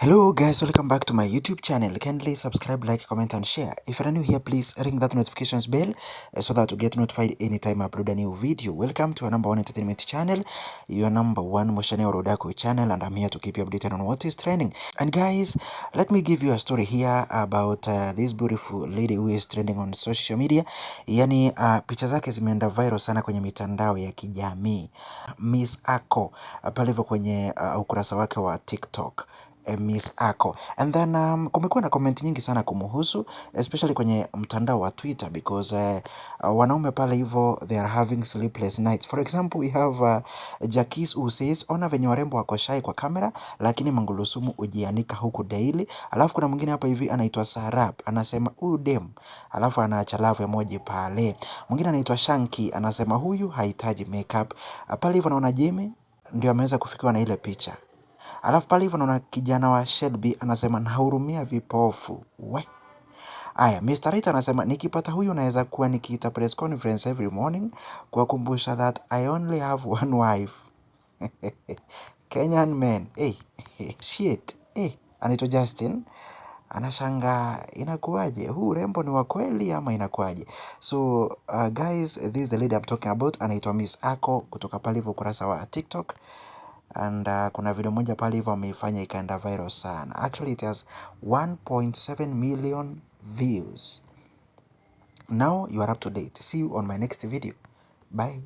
Hello guys, welcome back to my YouTube channel. Kindly subscribe, like, comment and share. If you're new here, please ring that notifications bell so that you get notified anytime I upload a new video. Welcome to our number one entertainment channel, your number one Moshane Orodako channel, and I'm here to keep you updated on what is trending. And guys, let me give you a story here about this beautiful lady who is trending on social media. Yani picha zake zimeenda viral sana kwenye mitandao ya kijamii. Miss Akko pale hivyo kwenye ukurasa wake wa TikTok. Miss Akko. And then kumekuwa na comment nyingi sana kumuhusu, especially kwenye mtandao wa Twitter because wanaume pale hivyo they are having sleepless nights. For example, we have Jackie who says ona venye warembo wako shy kwa kamera lakini mangulusumu ujianika huku daily. Alafu kuna mwingine hapa hivi anaitwa Sarap anasema huyu dem, alafu anaacha love emoji pale. Mwingine anaitwa Shanky anasema huyu hahitaji makeup. Pale hivyo naona Jimmy ndio ameweza kufikiwa na ile picha. Alafu pale hivyo naona kijana wa Shelby anasema nahurumia vipofu. Aya, Mr. Right anasema nikipata huyu naweza kuwa nikiita press conference every morning kuwakumbusha that I only have one wife. Kenyan man. Shit. Anaitwa Justin. Anashanga inakuwaje? Huu rembo ni wa kweli ama inakuwaje? So guys, this is the lady I'm talking about. Anaitwa Miss Akko kutoka pale hivyo ukurasa wa TikTok. And kuna video moja pale hivyo ameifanya ikaenda viral sana. Actually it has 1.7 million views. Now you are up to date. See you on my next video. Bye.